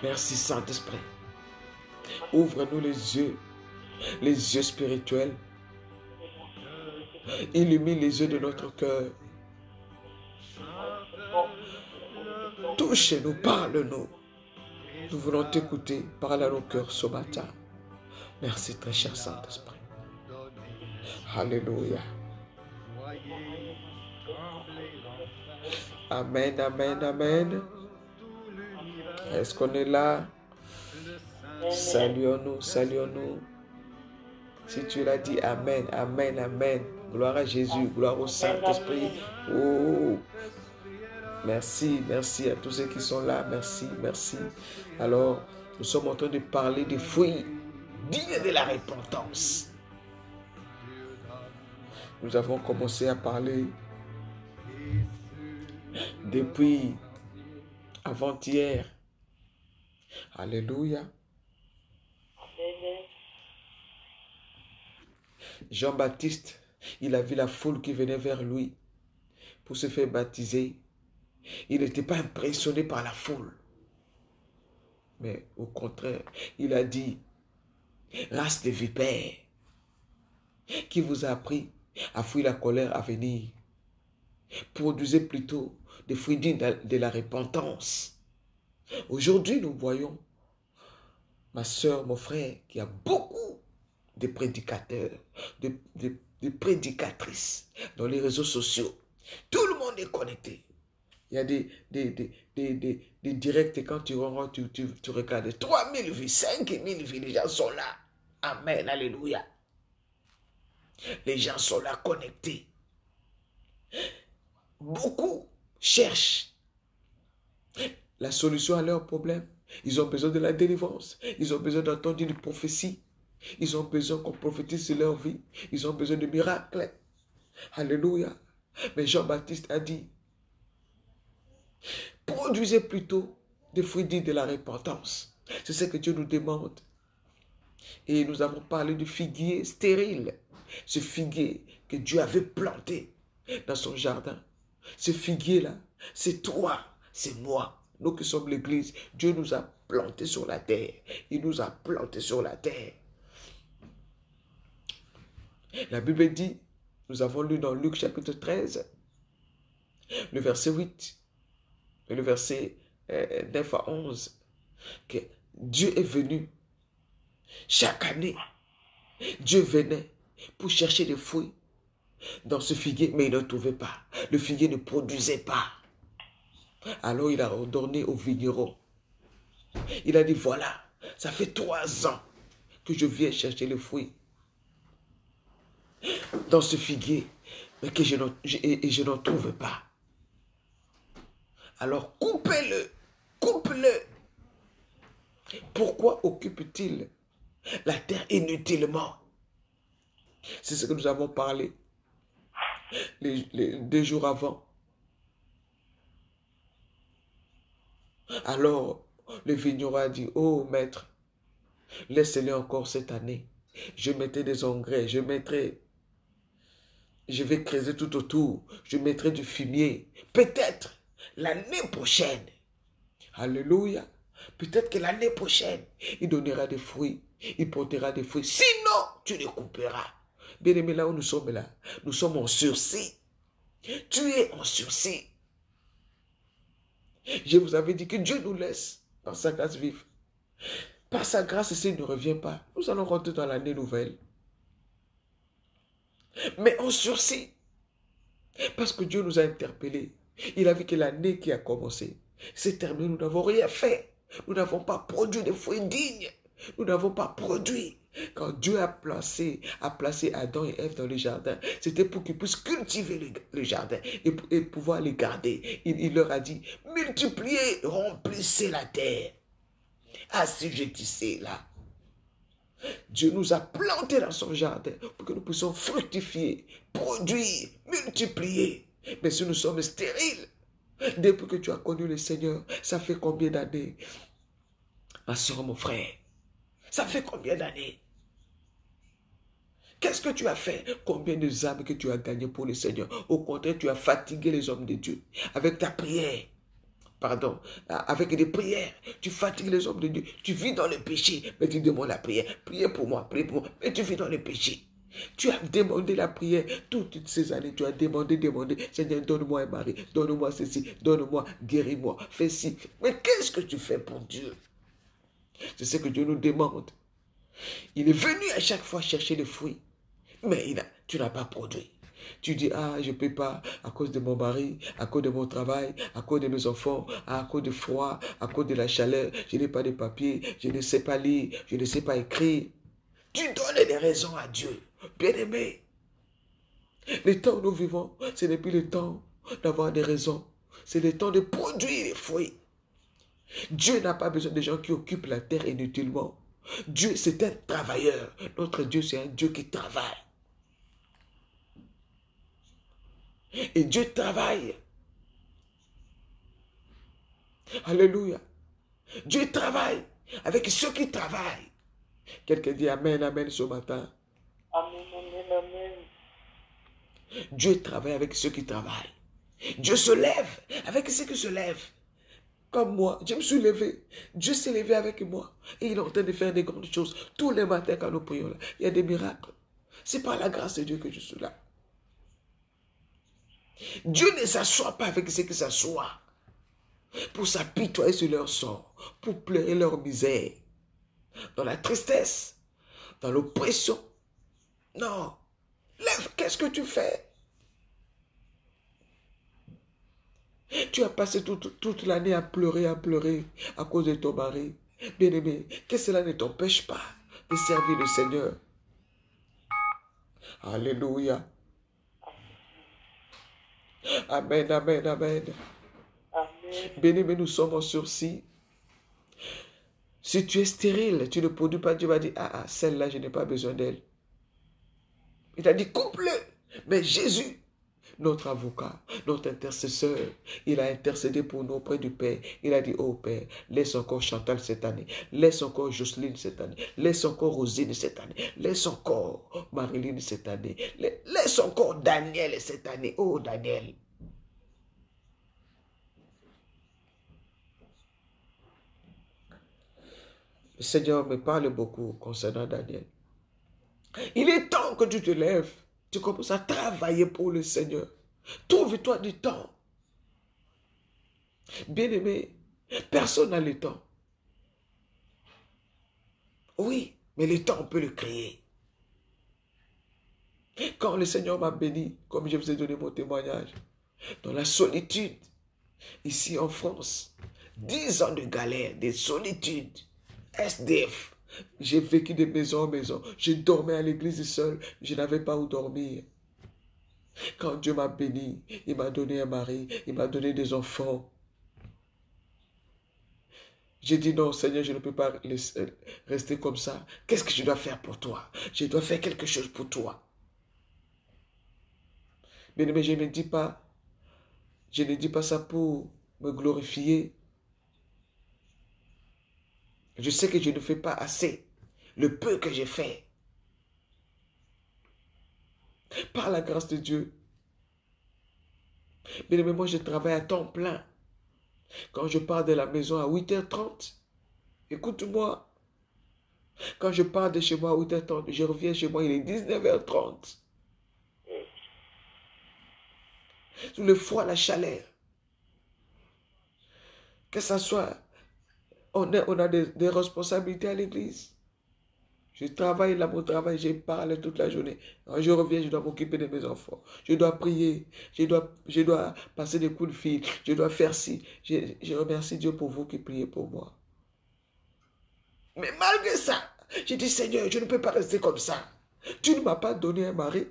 Merci Saint-Esprit. Ouvre-nous les yeux spirituels. Illumine les yeux de notre cœur. Touche-nous, parle-nous. Nous voulons t'écouter, parle à nos cœurs ce matin. Merci très cher Saint-Esprit. Alléluia. Amen, amen, amen. Est-ce qu'on est là? Saluons-nous, saluons-nous. Si tu l'as dit, amen, amen, amen. Gloire à Jésus, gloire au Saint-Esprit. Oh, merci, merci à tous ceux qui sont là. Merci, merci. Alors, nous sommes en train de parler des fruits dignes de la repentance. Nous avons commencé à parler depuis avant-hier. Alléluia. Jean-Baptiste, il a vu la foule qui venait vers lui pour se faire baptiser. Il n'était pas impressionné par la foule. Mais au contraire, il a dit, race de vipères, qui vous a appris à fuir la colère à venir? Produisez plutôt des fruits dignes de la repentance. Aujourd'hui, nous voyons, ma soeur, mon frère, qu'il y a beaucoup de prédicateurs, de prédicatrices dans les réseaux sociaux. Tout le monde est connecté. Il y a des directs et quand tu regardes 3000 vues, 5000 vues, les gens sont là. Amen, alléluia. Les gens sont là connectés. Beaucoup cherchent la solution à leurs problèmes. Ils ont besoin de la délivrance. Ils ont besoin d'entendre une prophétie. Ils ont besoin qu'on prophétise sur leur vie. Ils ont besoin de miracles. Alléluia. Mais Jean-Baptiste a dit, produisez plutôt des fruits dignes de la repentance. C'est ce que Dieu nous demande. Et nous avons parlé du figuier stérile. Ce figuier que Dieu avait planté dans son jardin. Ce figuier-là, c'est toi, c'est moi. Nous qui sommes l'église, Dieu nous a plantés sur la terre. Il nous a plantés sur la terre. La Bible dit, nous avons lu dans Luc chapitre 13, le verset 8 et le verset 9 à 11, que Dieu est venu chaque année. Dieu venait pour chercher des fruits dans ce figuier, mais il ne trouvait pas. Le figuier ne produisait pas. Alors il a ordonné au vigneron. Il a dit, voilà, ça fait 3 ans que je viens chercher les fruits dans ce figuier, mais que je n'en trouve pas. Alors coupez-le, coupe-le. Pourquoi occupe-t-il la terre inutilement? C'est ce que nous avons parlé les 2 jours avant. Alors, le vigneron a dit, oh maître, laissez-le encore cette année. Je mettrai des engrais, je vais creuser tout autour, je mettrai du fumier. Peut-être l'année prochaine, alléluia, peut-être que l'année prochaine, il donnera des fruits, il portera des fruits. Sinon, tu les couperas. Bien aimé, là où nous sommes là, nous sommes en sursis. Tu es en sursis. Je vous avais dit que Dieu nous laisse par sa grâce vive. Par sa grâce, s'il ne revient pas, nous allons rentrer dans l'année nouvelle. Mais en sursis, parce que Dieu nous a interpellés. Il a vu que l'année qui a commencé, c'est terminé, nous n'avons rien fait. Nous n'avons pas produit de fruits dignes. Nous n'avons pas produit. Quand Dieu a placé Adam et Ève dans le jardin, c'était pour qu'ils puissent cultiver le jardin et pouvoir les garder. Il leur a dit, multipliez, remplissez la terre. Assujettissez-la. Dieu nous a plantés dans son jardin pour que nous puissions fructifier, produire, multiplier. Mais si nous sommes stériles, depuis que tu as connu le Seigneur, ça fait combien d'années? Ma soeur, mon frère, ça fait combien d'années? Qu'est-ce que tu as fait? Combien de âmes que tu as gagnées pour le Seigneur? Au contraire, tu as fatigué les hommes de Dieu avec ta prière. pardon, avec des prières. Tu fatigues les hommes de Dieu. Tu vis dans le péché, mais tu demandes la prière. Priez pour moi, mais tu vis dans le péché. Tu as demandé la prière toutes ces années. Tu as demandé. Seigneur, donne-moi un mari, donne-moi ceci, donne-moi, guéris-moi, fais ci. Mais qu'est-ce que tu fais pour Dieu? C'est ce que Dieu nous demande. Il est venu à chaque fois chercher les fruits, mais tu n'as pas produit. Tu dis, ah, je ne peux pas à cause de mon mari, à cause de mon travail, à cause de mes enfants, à cause du froid, à cause de la chaleur, je n'ai pas de papier, je ne sais pas lire, je ne sais pas écrire. Tu donnes des raisons à Dieu. Bien-aimé, le temps où nous vivons, ce n'est plus le temps d'avoir des raisons. C'est le temps de produire les fruits. Dieu n'a pas besoin de gens qui occupent la terre inutilement. Dieu, c'est un travailleur. Notre Dieu, c'est un Dieu qui travaille. Et Dieu travaille. Alléluia. Dieu travaille avec ceux qui travaillent. Quelqu'un dit Amen, Amen ce matin. Amen, amen, amen. Dieu travaille avec ceux qui travaillent. Dieu se lève avec ceux qui se lèvent. Comme moi, je me suis levé. Dieu s'est levé avec moi. Et il est en train de faire des grandes choses. Tous les matins quand nous prions là, il y a des miracles. C'est par la grâce de Dieu que je suis là. Dieu ne s'assoit pas avec ceux qui s'assoient pour s'apitoyer sur leur sort, pour pleurer leur misère, dans la tristesse, dans l'oppression. Non. Lève, qu'est-ce que tu fais? Tu as passé toute l'année à pleurer à cause de ton mari. Bien-aimé, que cela ne t'empêche pas de servir le Seigneur. Alléluia. Amen, amen, amen. Amen. Bien-aimé, nous sommes en sursis. Si tu es stérile, tu ne produis pas, Dieu va dire, ah, celle-là, je n'ai pas besoin d'elle. Il a dit, coupe-le. Mais Jésus, notre avocat, notre intercesseur, il a intercédé pour nous auprès du Père. Il a dit, oh Père, laisse encore Chantal cette année, laisse encore Jocelyne cette année, laisse encore Rosine cette année, laisse encore Marilyn cette année, laisse encore Daniel cette année. Oh Daniel. Le Seigneur me parle beaucoup concernant Daniel. Il est temps que tu te lèves, tu commences à travailler pour le Seigneur. Trouve-toi du temps. Bien-aimé, personne n'a le temps. Oui, mais le temps, on peut le créer. Quand le Seigneur m'a béni, comme je vous ai donné mon témoignage, dans la solitude, ici en France, 10 ans de galère, de solitude, SDF. J'ai vécu de maison en maison. Je dormais à l'église seul. Je n'avais pas où dormir. Quand Dieu m'a béni, il m'a donné un mari, il m'a donné des enfants. J'ai dit non, Seigneur, je ne peux pas rester comme ça. Qu'est-ce que je dois faire pour toi? Je dois faire quelque chose pour toi. Mais je ne dis pas, ça pour me glorifier. Je sais que je ne fais pas assez. Le peu que j'ai fait. Par la grâce de Dieu. Mais moi, je travaille à temps plein. Quand je pars de la maison à 8h30, écoute-moi. Quand je pars de chez moi à 8h30, je reviens chez moi, il est 19h30. Sous le froid, la chaleur. Que ça soit, on a des responsabilités à l'église. Je travaille là, mon travail, je parle toute la journée. Quand je reviens, je dois m'occuper de mes enfants. Je dois prier. Je dois passer des coups de fil. Je dois faire ci. Je remercie Dieu pour vous qui priez pour moi. Mais malgré ça, j'ai dit, Seigneur, je ne peux pas rester comme ça. Tu ne m'as pas donné un mari,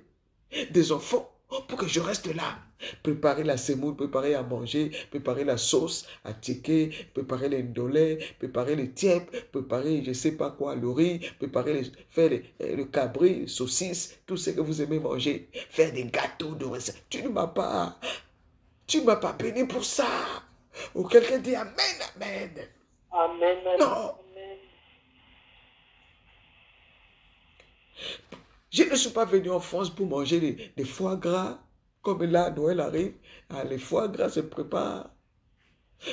des enfants, pour que je reste là. Préparer la semoule, préparer à manger, préparer la sauce à tiquer, préparer les ndolés, préparer les tièpes, préparer je ne sais pas quoi, le riz, préparer faire le cabri, les saucisses, tout ce que vous aimez manger, faire des gâteaux de recettes. Tu ne m'as pas béni pour ça. Ou quelqu'un dit Amen, Amen. Amen, amen. Non. Amen. Je ne suis pas venu en France pour manger des foie gras. Comme là, Noël arrive, les foie gras se préparent.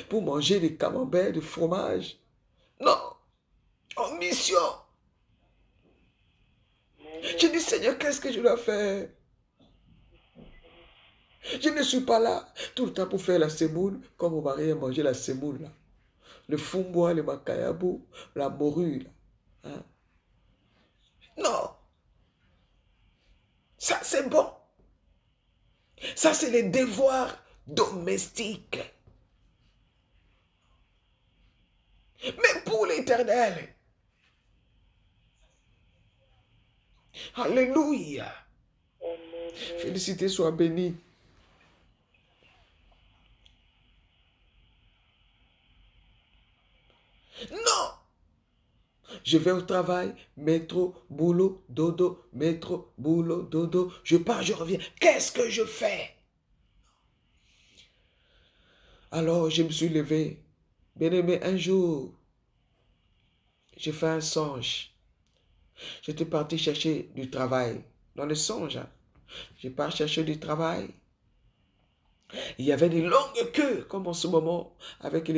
pour manger des camemberts, du fromage. Non, en mission. J'ai dit, Seigneur, qu'est-ce que je dois faire? Je ne suis pas là tout le temps pour faire la semoule, comme mon mari a mangé la semoule, là. Le fumbois, le macayabou, la morue, là. Hein? Non, ça c'est bon. Ça c'est les devoirs domestiques. Mais pour l'Éternel, alléluia. Félicité soit bénie. Non, je vais au travail, métro, boulot, dodo, métro, boulot, dodo. Je pars, je reviens. Qu'est-ce que je fais? Alors, je me suis levé. Bien-aimé, un jour, j'ai fait un songe. J'étais parti chercher du travail. Dans le songe, hein. Je pars chercher du travail. Il y avait des longues queues, comme en ce moment, avec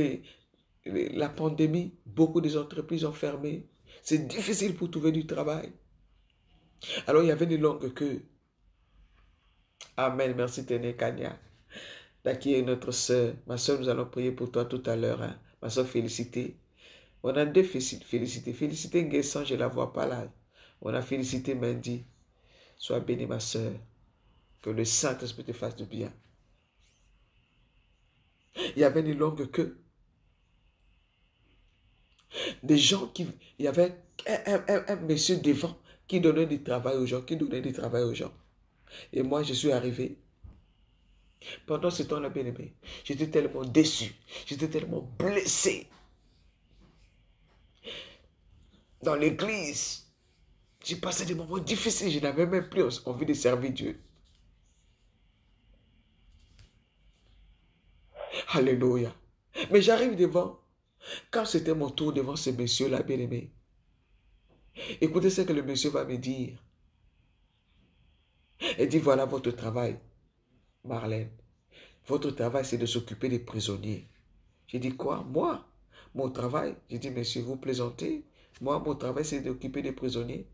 la pandémie. Beaucoup des entreprises ont fermé. C'est difficile pour trouver du travail. Alors, il y avait des longues queues. Amen. Merci, Téné Kanya. Là qui est notre soeur. Ma soeur, nous allons prier pour toi tout à l'heure. Hein. Ma soeur, Félicité. On a deux Félicité. Félicité Nguessan, je ne la vois pas là. On a Félicité Mendy. Sois bénie, ma soeur. Que le Saint-Esprit te fasse du bien. Il y avait une longue queue. Des gens qui... Il y avait un monsieur devant qui donnait du travail aux gens, Et moi, je suis arrivé. Pendant ce temps-là, bien-aimé, j'étais tellement déçu. J'étais tellement blessé. Dans l'église, j'ai passé des moments difficiles. Je n'avais même plus envie de servir Dieu. Alléluia. Mais j'arrive devant. Quand c'était mon tour devant ce monsieur-là, bien-aimé, écoutez ce que le monsieur va me dire. Il dit, voilà votre travail, Marlène. Votre travail, c'est de s'occuper des prisonniers. J'ai dit, quoi? Moi? Mon travail? J'ai dit, monsieur, vous plaisantez? Moi, mon travail, c'est d'occuper des prisonniers.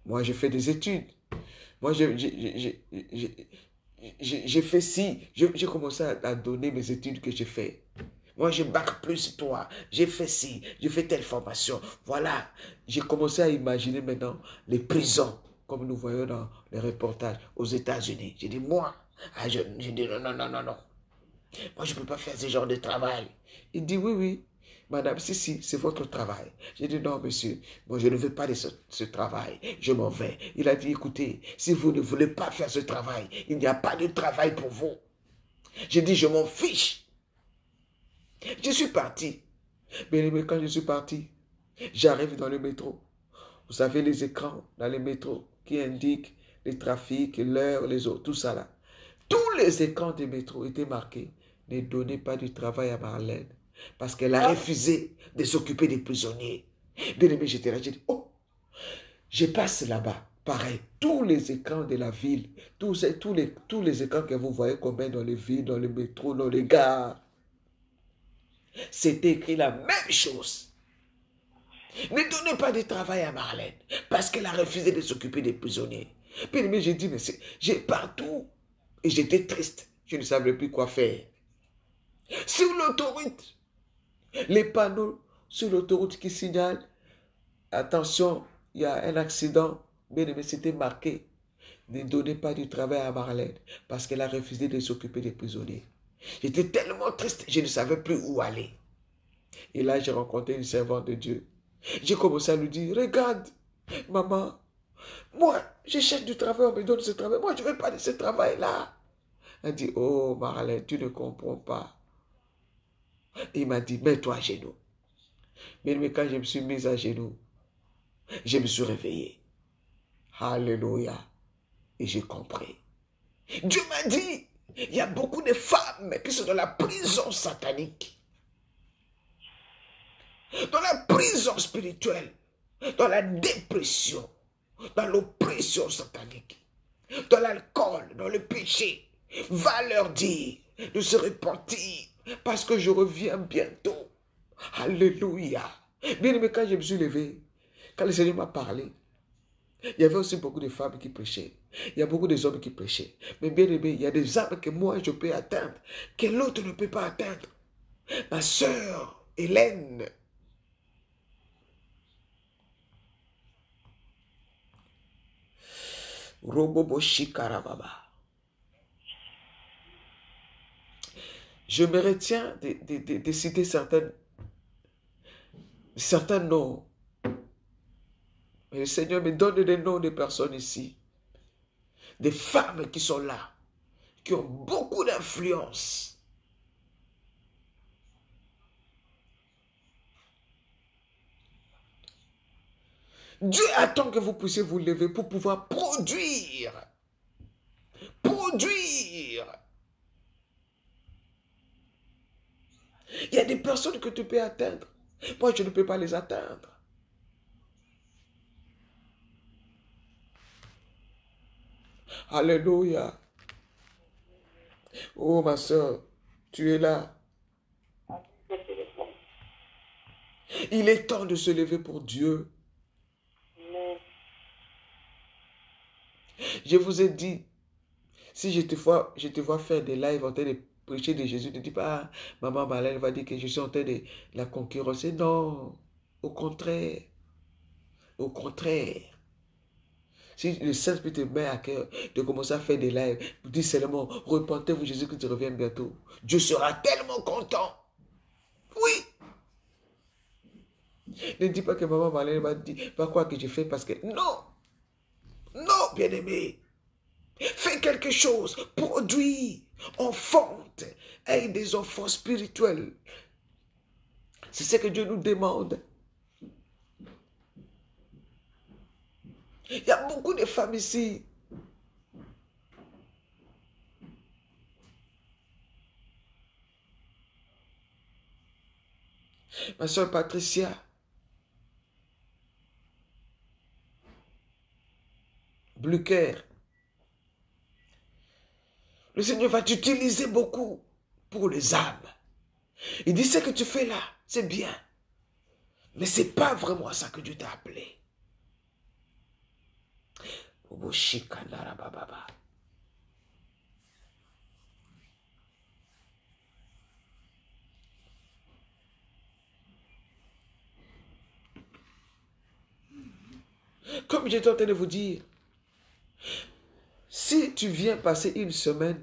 Moi, j'ai fait des études. Moi, j'ai fait ci. J'ai commencé à donner mes études que j'ai fait. Moi, j'ai bac plus toi. J'ai fait ci. J'ai fait telle formation. Voilà. J'ai commencé à imaginer maintenant les prisons, comme nous voyons dans les reportages aux États-Unis. J'ai dit, moi, j'ai dit non, non, non, non, non. Moi, je ne peux pas faire ce genre de travail. Il dit, oui, oui. Madame, si, c'est votre travail. J'ai dit, non, monsieur, moi, je ne veux pas de ce travail. Je m'en vais. Il a dit, écoutez, si vous ne voulez pas faire ce travail, il n'y a pas de travail pour vous. J'ai dit, je m'en fiche. Je suis parti. Mais quand je suis parti, j'arrive dans le métro. Vous savez, les écrans dans les métros qui indiquent les trafics, l'heure, les autres, tout ça là. Tous les écrans des métros étaient marqués. Ne donnez pas du travail à Marlène. Parce qu'elle a refusé de s'occuper des prisonniers. Bien aimé, j'étais là, j'ai dit, oh, je passe là-bas. Pareil, tous les écrans de la ville, tous les écrans que vous voyez qu'on met dans les villes, dans les métros, dans les gares, c'était écrit la même chose. Ne donnez pas de travail à Marlène parce qu'elle a refusé de s'occuper des prisonniers. Bien aimé, j'ai dit, mais j'ai partout. Et j'étais triste. Je ne savais plus quoi faire. Sur l'autoroute, les panneaux sur l'autoroute qui signalent, attention, il y a un accident. Bien aimé, c'était marqué. Ne donnez pas du travail à Marlène parce qu'elle a refusé de s'occuper des prisonniers. J'étais tellement triste, je ne savais plus où aller. Et là, j'ai rencontré une servante de Dieu. J'ai commencé à lui dire, regarde, maman, moi, je cherche du travail, on me donne ce travail. Moi, je ne veux pas de ce travail-là. Elle dit, oh Marlène, tu ne comprends pas. Il m'a dit, mets-toi à genoux. Mais quand je me suis mise à genoux, je me suis réveillé. Alléluia. Et j'ai compris. Dieu m'a dit, il y a beaucoup de femmes qui sont dans la prison satanique. Dans la prison spirituelle. Dans la dépression. Dans l'oppression satanique. Dans l'alcool, dans le péché. Va leur dire de se repentir, parce que je reviens bientôt. Alléluia. Bien aimé, quand je me suis levé, quand le Seigneur m'a parlé, il y avait aussi beaucoup de femmes qui prêchaient. Il y a beaucoup d'hommes qui prêchaient. Mais bien aimé, il y a des âmes que moi je peux atteindre, que l'autre ne peut pas atteindre. Ma sœur Hélène, Roboboshi Karababa. Je me retiens de citer certains noms. Et le Seigneur me donne des noms de personnes ici. Des femmes qui sont là, qui ont beaucoup d'influence. Dieu attend que vous puissiez vous lever pour pouvoir produire. Produire. Il y a des personnes que tu peux atteindre. Moi, je ne peux pas les atteindre. Alléluia. Oh, ma soeur, tu es là. Il est temps de se lever pour Dieu. Amen. Je vous ai dit, si je te vois faire des lives en train de prêcher de Jésus, ne dis pas, ah, maman Marlène va dire que je suis en train de la concurrencer. Non, au contraire. Au contraire. Si le Saint-Esprit te met à cœur de commencer à faire des lives, dis seulement, repentez-vous, Jésus-Christ revient bientôt. Dieu sera tellement content. Oui. Ne dis pas que maman Marlène va dire, va croire que je fais parce que... Non. Non, bien-aimé. Fais quelque chose. Produis. Enfante. Aie des enfants spirituels. C'est ce que Dieu nous demande. Il y a beaucoup de femmes ici. Ma soeur Patricia. Blucher. Le Seigneur va t'utiliser beaucoup pour les âmes. Il dit, ce que tu fais là, c'est bien. Mais ce n'est pas vraiment à ça que Dieu t'a appelé. Comme j'étais en train de vous dire, si tu viens passer une semaine,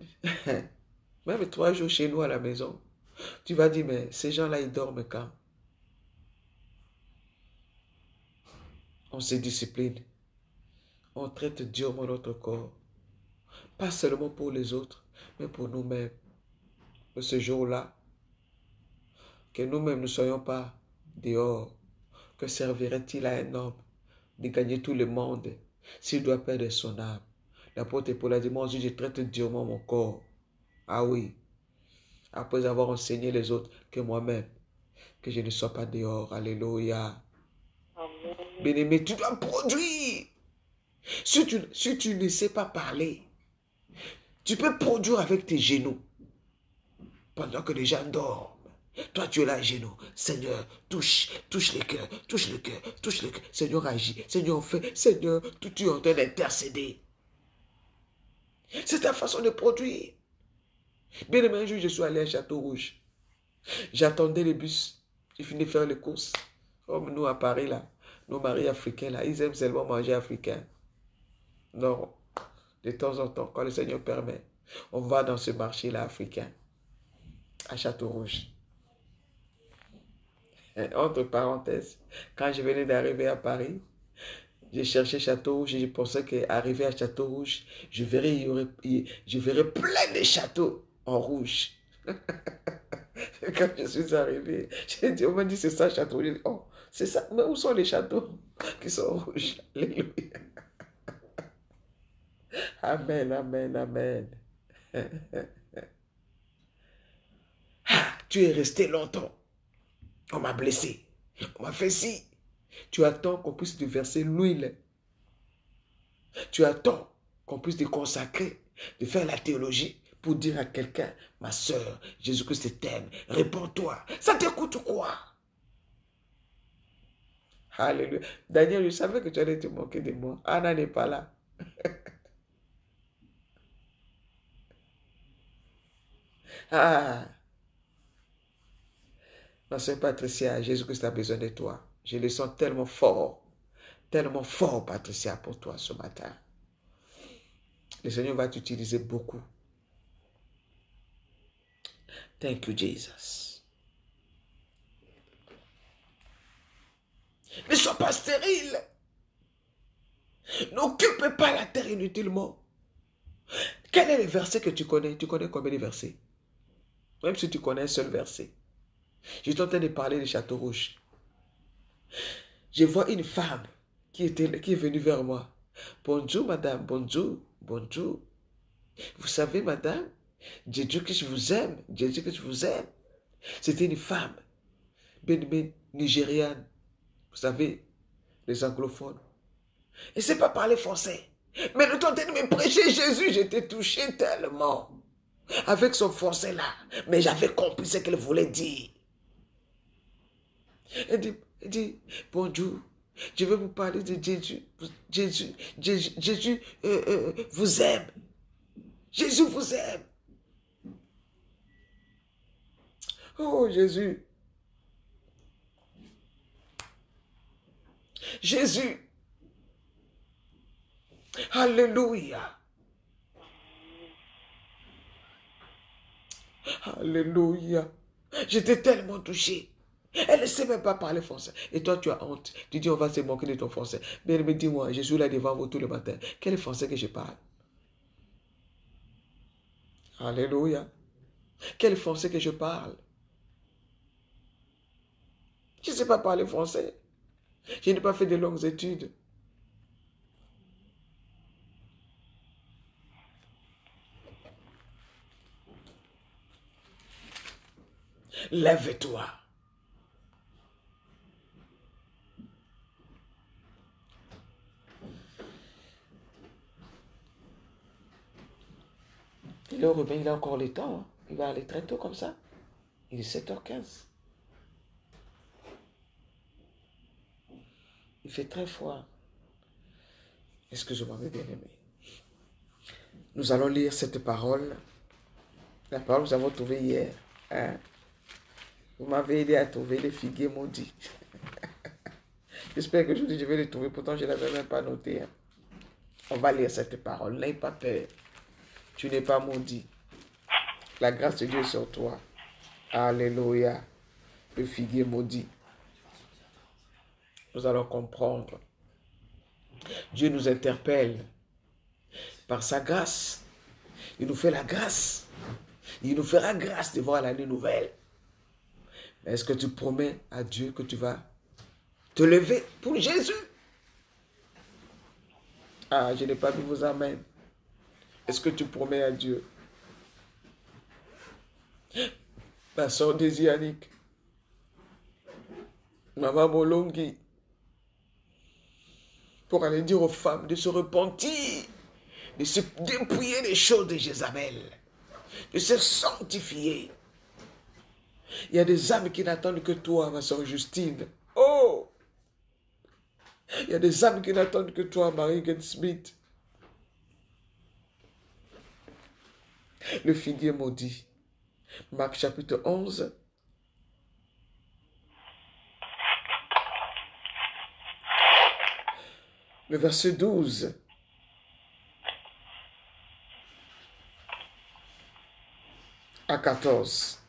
même 3 jours chez nous à la maison, tu vas dire, mais ces gens-là, ils dorment quand? On se discipline. On traite durement notre corps. Pas seulement pour les autres, mais pour nous-mêmes. Ce jour-là, que nous-mêmes ne soyons pas dehors. Que servirait-il à un homme de gagner tout le monde s'il doit perdre son âme? L'apôtre Paul a dit, moi aussi je traite durement mon corps. Ah oui, après avoir enseigné les autres, que moi-même, que je ne sois pas dehors. Alléluia. Amen. Bien-aimé, tu dois produire. Si tu ne sais pas parler, tu peux produire avec tes genoux pendant que les gens dorment. Toi, tu es là à genoux. Seigneur, touche les cœurs, touche le cœur, touche le cœur. Seigneur, agis. Seigneur, fais. Seigneur, tu es en train d'intercéder. C'est ta façon de produire. Bien aimé, un jour, je suis allé à Château-Rouge. J'attendais les bus. J'ai fini de faire les courses. Comme nous à Paris, là. Nos maris africains, là, ils aiment seulement manger africain. Non. De temps en temps, quand le Seigneur permet, on va dans ce marché-là africain. À Château-Rouge. Entre parenthèses, quand je venais d'arriver à Paris, j'ai cherché Château-Rouge et je pensais qu'arrivé à Château-Rouge, je verrais plein de châteaux en rouge. Quand je suis arrivé, j'ai dit, on m'a dit c'est ça Château. J'ai dit, oh, c'est ça. Mais où sont les châteaux qui sont rouges? Alléluia. Amen, amen, amen. Ah, tu es resté longtemps. On m'a blessé. On m'a fait ci. Tu attends qu'on puisse te verser l'huile. Tu attends qu'on puisse te consacrer, de faire la théologie pour dire à quelqu'un, ma soeur, Jésus-Christ t'aime, réponds-toi. Ça t'écoute quoi? Alléluia. Daniel, je savais que tu allais te moquer de moi. Anna n'est pas là. Ah, ma soeur Patricia, Jésus-Christ a besoin de toi. Je le sens tellement fort, Patricia, pour toi ce matin. Le Seigneur va t'utiliser beaucoup. Thank you, Jesus. Ne sois pas stérile. N'occupe pas la terre inutilement. Quel est le verset que tu connais? Tu connais combien de versets? Même si tu connais un seul verset. Je suis en train de parler du château rouge. Je vois une femme qui est venue vers moi. Bonjour, madame. Bonjour. Bonjour. Vous savez, madame, Jésus que je vous aime. Jésus que je vous aime. C'était une femme. Nigériane. Vous savez, les anglophones. Elle ne sait pas parler français. Mais le temps de me prêcher Jésus, j'étais touché tellement. Avec son français là. Mais j'avais compris ce qu'elle voulait dire. Elle dit, bonjour, je vais vous parler de Jésus. Jésus vous aime. Jésus vous aime. Oh Jésus. Jésus. Alléluia. Alléluia. J'étais tellement touché. Elle ne sait même pas parler français. Et toi, tu as honte. Tu dis, on va se moquer de ton français. Mais elle me dit, moi, je suis là devant vous tout le matin. Quel français que je parle? Alléluia. Quel français que je parle? Je ne sais pas parler français. Je n'ai pas fait de longues études. Lève-toi. Il est au réveil, il a encore le temps. Hein. Il va aller très tôt comme ça. Il est 7h15. Il fait très froid. Excusez-moi, mes bien-aimés. Nous allons lire cette parole. La parole que nous avons trouvée hier. Hein? Vous m'avez aidé à trouver les figuiers maudits. J'espère que je vais les trouver. Pourtant, je ne l'avais même pas noté. Hein. On va lire cette parole. N'aie pas peur. Tu n'es pas maudit. La grâce de Dieu est sur toi. Alléluia. Le figuier maudit. Nous allons comprendre. Dieu nous interpelle par sa grâce. Il nous fait la grâce. Il nous fera grâce de voir l'année nouvelle. Est-ce que tu promets à Dieu que tu vas te lever pour Jésus? Ah, je n'ai pas vu vos amens. Est-ce que tu promets à Dieu? Ma soeur Désianique, Maman Molongi, pour aller dire aux femmes de se repentir, de se dépouiller des choses de Jézabel, de se sanctifier. Il y a des âmes qui n'attendent que toi, ma soeur Justine. Oh! Il y a des âmes qui n'attendent que toi, Marie Smith. Le figuier maudit. Marc chapitre 11. Le verset 12. À 14.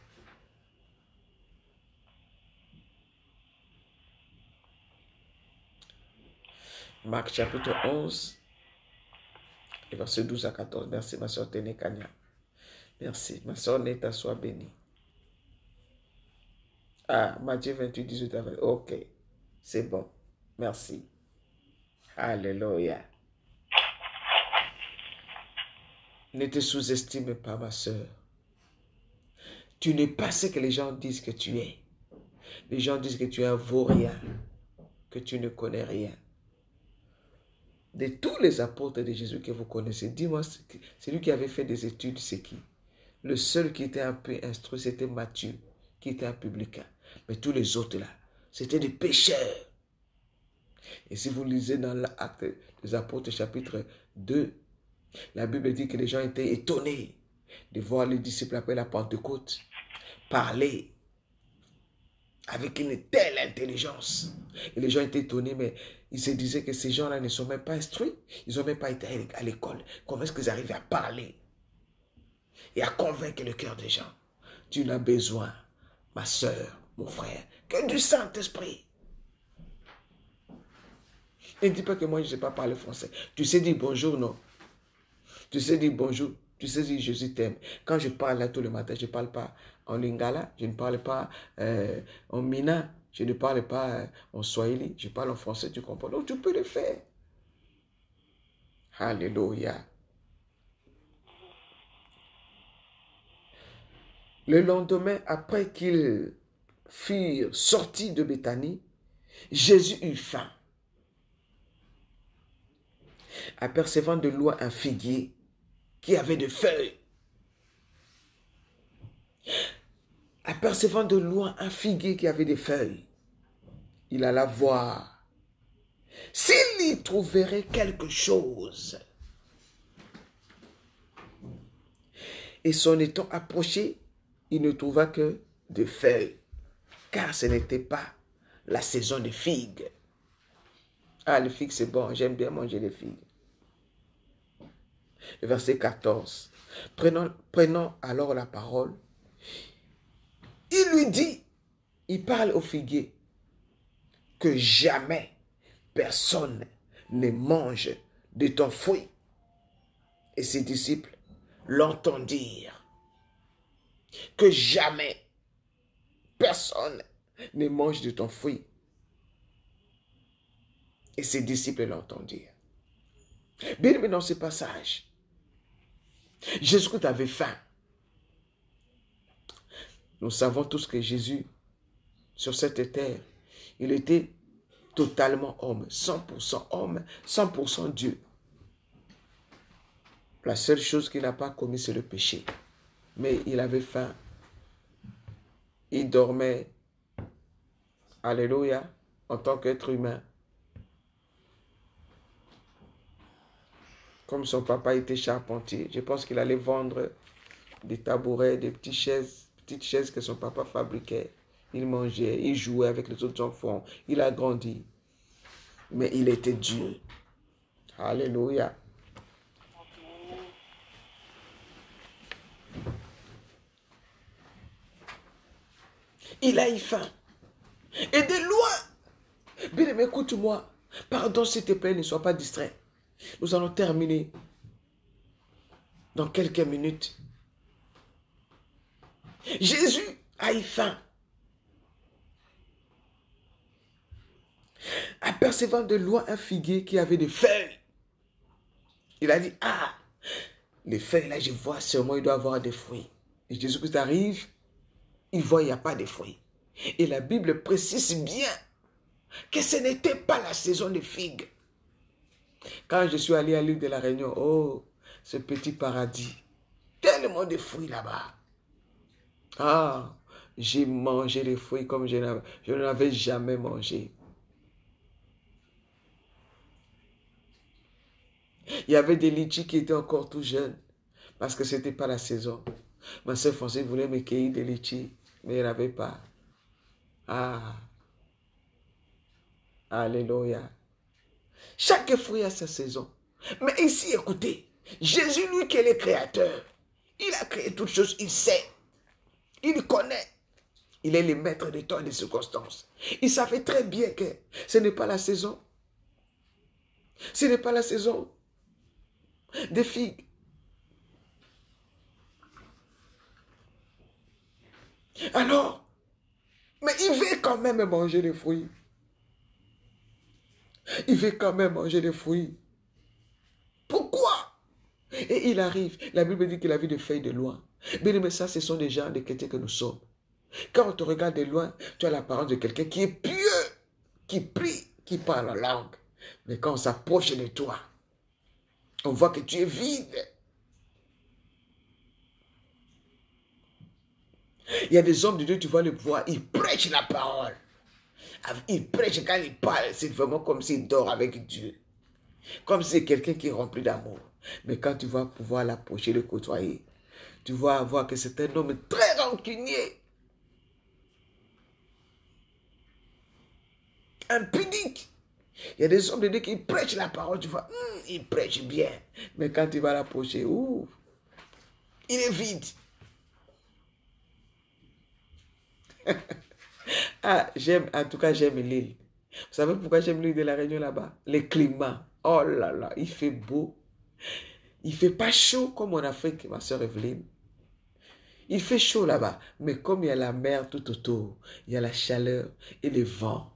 Marc chapitre 11. Le verset 12 à 14. Merci ma soeur Ténékania. Merci. Ma soeur Neta, sois bénie. Ah, Matthieu 28, 18 à 20. Ok. C'est bon. Merci. Alléluia. Ne te sous-estime pas, ma soeur. Tu n'es pas ce que les gens disent que tu es. Les gens disent que tu es un vaurien, que tu ne connais rien. De tous les apôtres de Jésus que vous connaissez, dis-moi, celui qui avait fait des études, c'est qui? Le seul qui était un peu instruit, c'était Matthieu, qui était un publicain. Mais tous les autres là, c'était des pécheurs. Et si vous lisez dans l'Acte des Apôtres chapitre 2, la Bible dit que les gens étaient étonnés de voir les disciples après la Pentecôte parler avec une telle intelligence. Et les gens étaient étonnés, mais ils se disaient que ces gens-là ne sont même pas instruits. Ils n'ont même pas été à l'école. Comment est-ce qu'ils arrivent à parler et à convaincre le cœur des gens? Tu n'as besoin, ma soeur, mon frère, que du Saint-Esprit. Ne dis pas que moi je ne sais pas parler français. Tu sais dire bonjour, non? Tu sais dire bonjour. Tu sais dire Jésus t'aime. Quand je parle là tout le matin, je ne parle pas en lingala, je ne parle pas en mina, je ne parle pas en swahili, je parle en français, tu comprends? Donc tu peux le faire. Alléluia. Le lendemain, après qu'ils furent sortis de Béthanie, Jésus eut faim. Apercevant de loin un figuier qui avait des feuilles. Apercevant de loin un figuier qui avait des feuilles, il alla voir s'il y trouverait quelque chose. Et s'en étant approché, il ne trouva que des feuilles, car ce n'était pas la saison des figues. Ah, les figues, c'est bon, j'aime bien manger les figues. Le verset 14. Prenant alors la parole, il lui dit, il parle au figuier, que jamais personne ne mange de ton fruit. Et ses disciples l'entendirent. Que jamais personne ne mange de ton fruit. Et ses disciples l'entendirent. Bien aimé, dans ce passage, Jésus-Christ avait faim. Nous savons tous que Jésus, sur cette terre, il était totalement homme, 100% homme, 100% Dieu. La seule chose qu'il n'a pas commis, c'est le péché. Mais il avait faim. Il dormait. Alléluia. En tant qu'être humain. Comme son papa était charpentier, je pense qu'il allait vendre des tabourets, des petites chaises que son papa fabriquait. Il mangeait, il jouait avec les autres enfants. Il a grandi. Mais il était Dieu. Alléluia. Il a eu faim. Et de loin. Bien aimé, écoute-moi. Pardon, s'il te plaît, ne sois pas distrait. Nous allons terminer dans quelques minutes. Jésus a eu faim. Apercevant de loin un figuier qui avait des feuilles. Il a dit, ah, les feuilles là, je vois sûrement, il doit avoir des fruits. Et Jésus-Christ arrive, il voit, il n'y a pas de fruits. Et la Bible précise bien que ce n'était pas la saison des figues. Quand je suis allé à l'île de la Réunion, oh, ce petit paradis, tellement de fruits là-bas. Ah, j'ai mangé les fruits comme je n'en avais jamais mangé. Il y avait des litchis qui étaient encore tout jeunes, parce que ce n'était pas la saison. Ma soeur Francine voulait me cueillir des litchis, mais il n'y avait pas. Ah, alléluia. Chaque fruit a sa saison. Mais ici, écoutez, Jésus, lui qui est le créateur, il a créé toutes choses, il sait, il connaît. Il est le maître des temps et des circonstances. Il savait très bien que ce n'est pas la saison. Ce n'est pas la saison des figues. Alors, mais il veut quand même manger les fruits. Il veut quand même manger les fruits. Pourquoi? Et il arrive, la Bible dit qu'il a vu des feuilles de loin. Mais ça, ce sont des gens de chrétiens que nous sommes. Quand on te regarde de loin, tu as l'apparence de quelqu'un qui est pieux, qui prie, qui parle en langue. Mais quand on s'approche de toi, on voit que tu es vide. Il y a des hommes de Dieu, tu vas les voir, ils prêchent la parole. Ils prêchent quand ils parlent, c'est vraiment comme s'ils dorment avec Dieu. Comme si c'est quelqu'un qui est rempli d'amour. Mais quand tu vas pouvoir l'approcher, le côtoyer, tu vas voir que c'est un homme très rancunier. Impudique. Il y a des hommes de Dieu qui prêchent la parole, tu vois, ils prêchent bien. Mais quand tu vas l'approcher, il est vide. Ah, en tout cas, j'aime l'île. Vous savez pourquoi j'aime l'île de la Réunion là-bas? Les climats. Oh là là, il fait beau. Il ne fait pas chaud comme en Afrique, ma soeur Evelyne. Il fait chaud là-bas. Mais comme il y a la mer tout autour, il y a la chaleur et le vent.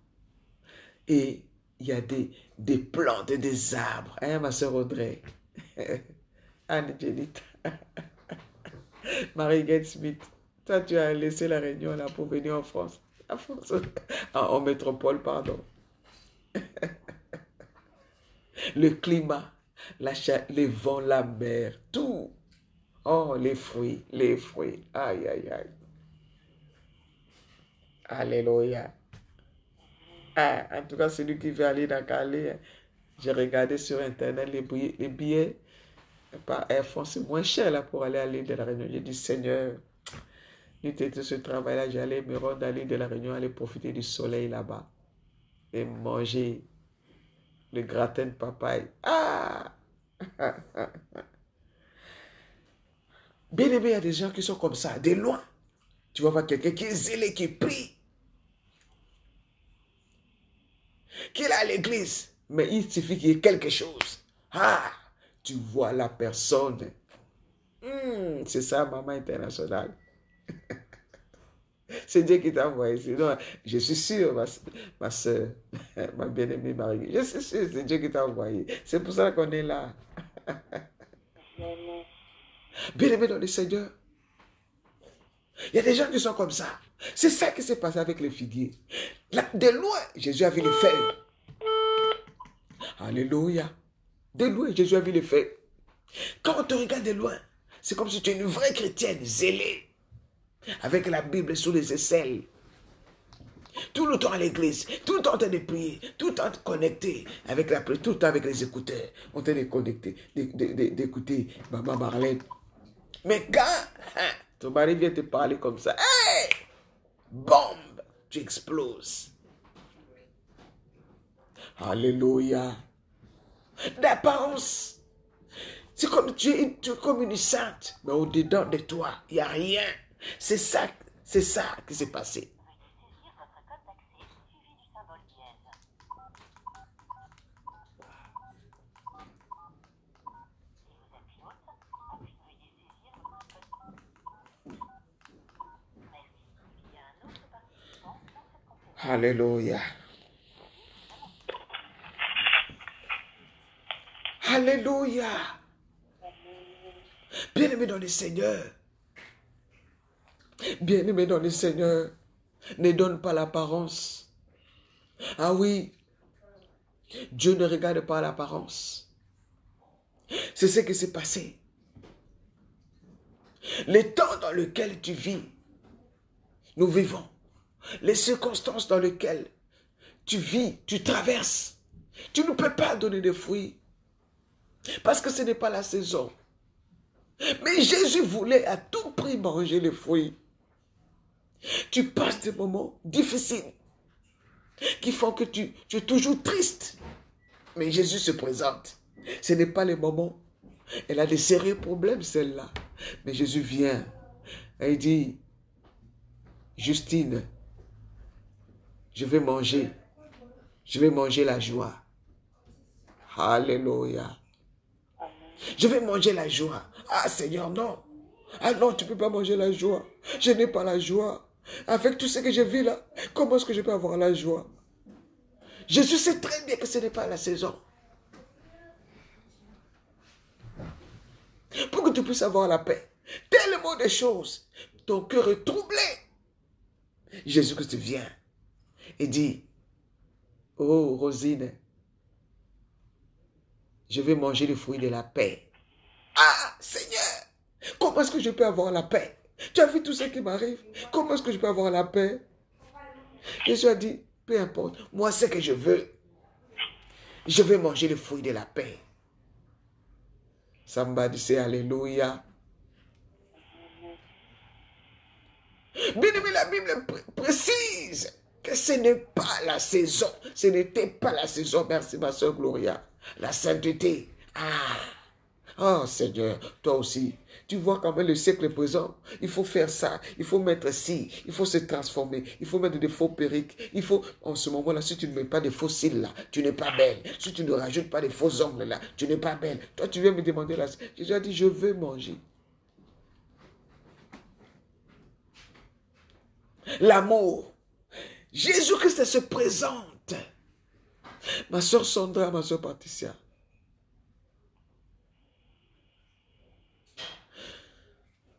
Et il y a des plantes et des arbres. Hein, ma soeur Audrey? Anne-Jenita. Marie-Gate Smith. Toi, tu as laissé la Réunion là pour venir en France. En France. En métropole, pardon. Le climat, les vents, la mer, tout. Oh, les fruits, les fruits. Aïe, aïe, aïe. Alléluia. Ah, en tout cas, celui qui veut aller dans Calais, j'ai regardé sur Internet les billets par Air France, c'est moins cher là pour aller à l'île de la Réunion. J'ai dit, Seigneur, l'idée de ce travail-là, j'allais me rendre à l'île de la Réunion, aller profiter du soleil là-bas et manger le gratin de papaye. Ah! Bien aimé, il y a des gens qui sont comme ça, de loin. Tu vas voir quelqu'un qui est zélé, qui prie, qui est là à l'église. Mais il suffit qu'il y ait quelque chose. Ah! Tu vois la personne. C'est ça, Maman Internationale. C'est Dieu qui t'a envoyé. Sinon, je suis sûr, ma soeur, ma bien-aimée Marie, je suis sûr, c'est Dieu qui t'a envoyé. C'est pour ça qu'on est là. Bien-aimé dans le Seigneur. Il y a des gens qui sont comme ça. C'est ça qui s'est passé avec les figuiers. Là, de loin, Jésus a vu les feuilles. Alléluia. De loin, Jésus a vu les feuilles. Quand on te regarde de loin, c'est comme si tu es une vraie chrétienne, zélée, avec la Bible sous les aisselles. Tout le temps à l'église, tout le temps en train de prier, tout le temps connecté avec la prière, tout le temps avec les écouteurs, en train de connecter, d'écouter Maman Marlène. Mais quand ton mari vient te parler comme ça, hey, bombe, tu exploses. Alléluia. D'apparence, c'est comme tu es comme une sainte, mais au-dedans de toi, il n'y a rien. C'est ça qui s'est passé. Alléluia. Alléluia. Bien-aimé dans le Seigneur. Bien-aimé dans le Seigneur. Ne donne pas l'apparence. Ah oui. Dieu ne regarde pas l'apparence. C'est ce qui s'est passé. Les temps dans lesquels tu vis, nous vivons. Les circonstances dans lesquelles tu vis, tu traverses. Tu ne peux pas donner de fruits. Parce que ce n'est pas la saison. Mais Jésus voulait à tout prix manger les fruits. Tu passes des moments difficiles qui font que tu es toujours triste. Mais Jésus se présente. Ce n'est pas les moments. Elle a des sérieux problèmes, celle-là. Mais Jésus vient. Et il dit, Justine, je vais manger la joie. Alléluia. Je vais manger la joie. Ah Seigneur, non. Ah non, tu ne peux pas manger la joie. Je n'ai pas la joie. Avec tout ce que je vis là, comment est-ce que je peux avoir la joie? Jésus sait très bien que ce n'est pas la saison. Pour que tu puisses avoir la paix. Tellement de choses. Ton cœur est troublé. Jésus-Christ vient et dit, oh Rosine, je vais manger le fruit de la paix. Ah Seigneur, comment est-ce que je peux avoir la paix? Tu as vu tout ce qui m'arrive. Comment est-ce que je peux avoir la paix? Jésus a dit, peu importe, moi ce que je veux manger les fruits de la paix. Somebody say Alléluia. Bien aimé, la Bible précise que ce n'est pas la saison. Ce n'était pas la saison, merci ma soeur Gloria. La sainteté. Oh Seigneur, toi aussi. Tu vois quand même le siècle présent. Il faut faire ça. Il faut mettre ci. Il faut se transformer. Il faut mettre des faux perruques. Il faut, en ce moment-là, si tu ne mets pas des faux cils là, tu n'es pas belle. Si tu ne rajoutes pas des faux ongles là, tu n'es pas belle. Toi, tu viens me demander là. Jésus a dit, je veux manger. L'amour. Jésus-Christ se présente. Ma soeur Sandra, ma soeur Patricia.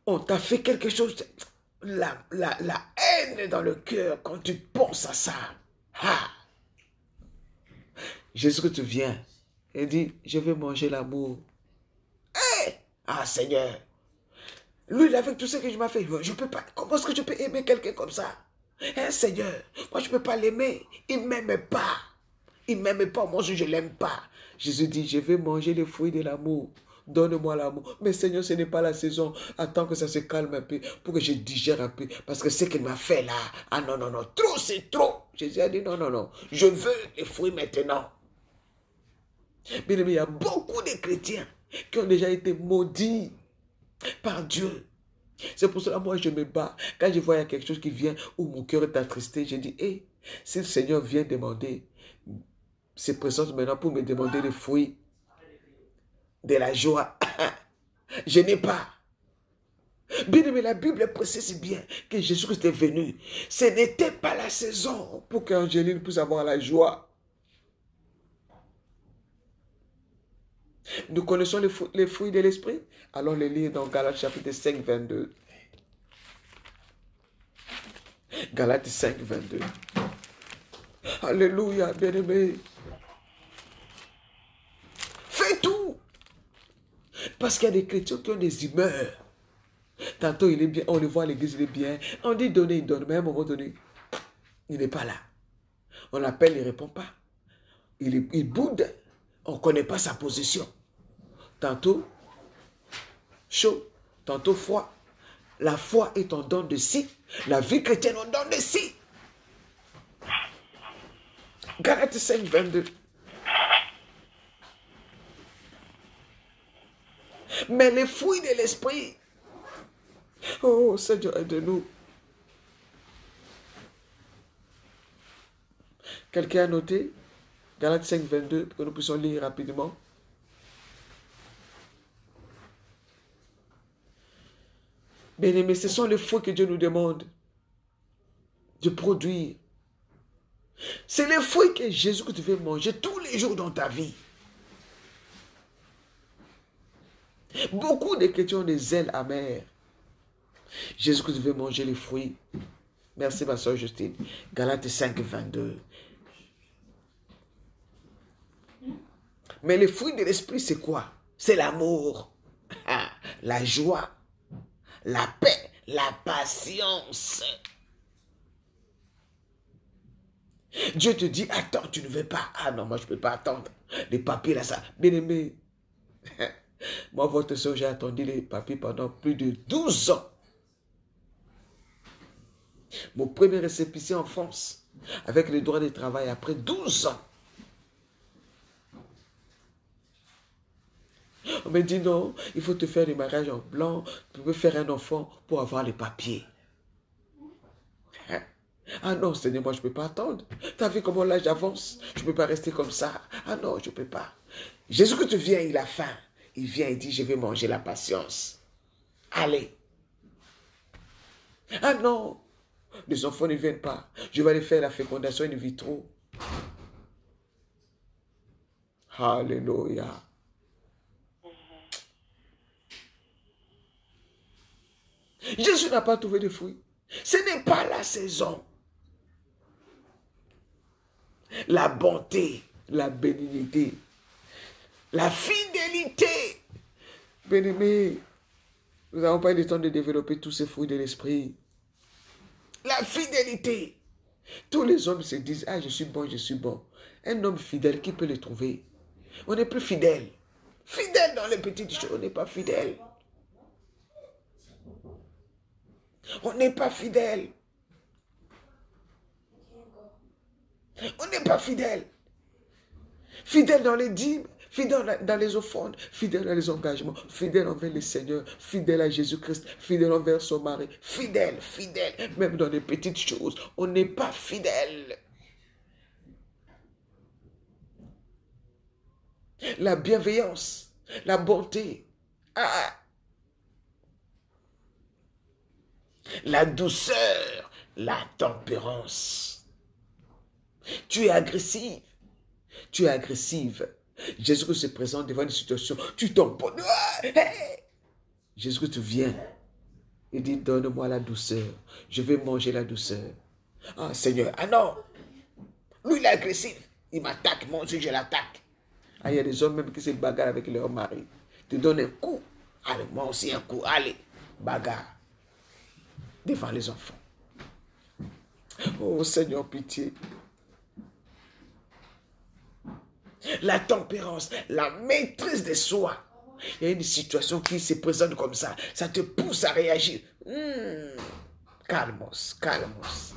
On t'a fait quelque chose, la haine dans le cœur quand tu penses à ça. Jésus-Christ vient et dit, je vais manger l'amour. Seigneur, lui, avec tout ce que je m'ai fait, je ne peux pas. Comment est-ce que je peux aimer quelqu'un comme ça? Seigneur, moi je ne peux pas l'aimer. Il ne m'aime pas. Il ne m'aime pas, moi je ne l'aime pas. Jésus dit, je vais manger les fruits de l'amour. Donne-moi l'amour. Mais Seigneur, ce n'est pas la saison. Attends que ça se calme un peu pour que je digère un peu. Parce que ce qu'il m'a fait là, non, trop c'est trop. Jésus a dit non. Je veux les fruits maintenant. Bien aimé, il y a beaucoup de chrétiens qui ont déjà été maudits par Dieu. C'est pour cela, moi, je me bats. Quand je vois quelque chose qui vient où mon cœur est attristé, je dis, si le Seigneur vient demander, se présente maintenant pour me demander les fruits de la joie, je n'ai pas. Bien aimé, la Bible précise bien que Jésus-Christ est venu. Ce n'était pas la saison pour qu'Angéline puisse avoir la joie. Nous connaissons les fruits de l'esprit. Allons les lire dans Galates chapitre 5, 22. Galates 5, 22. Alléluia, bien-aimé. Fais tout. Parce qu'il y a des chrétiens qui ont des humeurs. Tantôt, il est bien, on le voit à l'église, il est bien. On dit donner, il donne. Mais à un moment donné, il n'est pas là. On l'appelle, il ne répond pas. Il boude. On ne connaît pas sa position. Tantôt, chaud. Tantôt, froid. La foi est en don de si. La vie chrétienne en don de si. Galates 5, 22. Mais les fruits de l'esprit. Oh Seigneur, aide-nous. Quelqu'un a noté Galates 5, 22 pour que nous puissions lire rapidement. Bien-aimés, ce sont les fruits que Dieu nous demande de produire. C'est les fruits que Jésus que tu veux manger tous les jours dans ta vie. Beaucoup de chrétiens ont des ailes amères. Jésus que tu veux manger les fruits. Merci ma soeur Justine. Galates 5, 22. Mais les fruits de l'esprit, c'est quoi? C'est l'amour, la joie, la paix, la patience. Dieu te dit, attends, tu ne veux pas. Non, moi je ne peux pas attendre. Les papiers là, ça. Bien aimé. Moi, votre soeur, j'ai attendu les papiers pendant plus de 12 ans. Mon premier récépissé en France, avec les droits de travail, après 12 ans. On me dit non, il faut te faire du mariage en blanc, tu peux faire un enfant pour avoir les papiers. Non, Seigneur, moi je ne peux pas attendre. Tu as vu comment l'âge avance? Je ne peux pas rester comme ça. Non, je ne peux pas. Jésus que tu viens, il a faim. Il vient et dit, je vais manger la patience. Allez. Non, les enfants ne viennent pas. Je vais aller faire la fécondation in vitro. Alléluia. Jésus n'a pas trouvé de fruits. Ce n'est pas la saison. La bonté, la bénignité, la fidélité. Bien-aimé, Nous n'avons pas eu le temps de développer tous ces fruits de l'esprit. La fidélité. Tous les hommes se disent, ah, je suis bon, je suis bon. Un homme fidèle, qui peut le trouver? On n'est plus fidèle. Fidèle dans les petites choses, on n'est pas fidèle. On n'est pas fidèle. On n'est pas fidèle. Fidèle dans les dîmes, fidèle dans les offrandes, fidèle dans les engagements, fidèle envers le Seigneur, fidèle à Jésus-Christ, fidèle envers son mari, fidèle, fidèle, même dans les petites choses, on n'est pas fidèle. La bienveillance, la bonté, la douceur, la tempérance. Tu es agressive. Tu es agressive. Jésus se présente devant une situation. Tu t'emportes. Jésus te vient et dit, donne-moi la douceur. Je vais manger la douceur. Ah, Seigneur, ah non. Lui, il est agressif. Il m'attaque, moi aussi, je l'attaque. Ah, il y a des hommes même qui se bagarrent avec leur mari. Tu donnes un coup. Allez, moi aussi un coup. Allez, bagarre. Devant les enfants. Oh, Seigneur, pitié. La tempérance, la maîtrise de soi. Il y a une situation qui se présente comme ça. Ça te pousse à réagir. Calmos, calmos.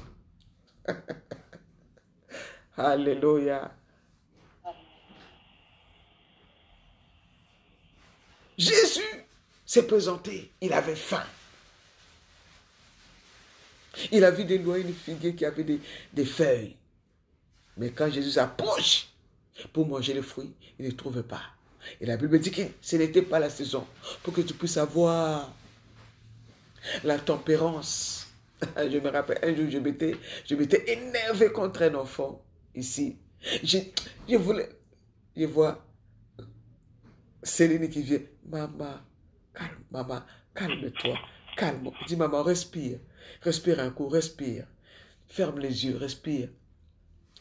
Alléluia. Jésus s'est présenté. Il avait faim. Il a vu de loin une figuier qui avait des feuilles. Mais quand Jésus s'approche pour manger les fruits, il ne trouve pas. Et la Bible dit que ce n'était pas la saison. Pour que tu puisses avoir la tempérance. Je me rappelle, un jour, je m'étais énervé contre un enfant ici. Je vois Céline qui vient. Maman, calme-toi. Calme. Je dis, maman, respire. Respire un coup, respire. Ferme les yeux, respire.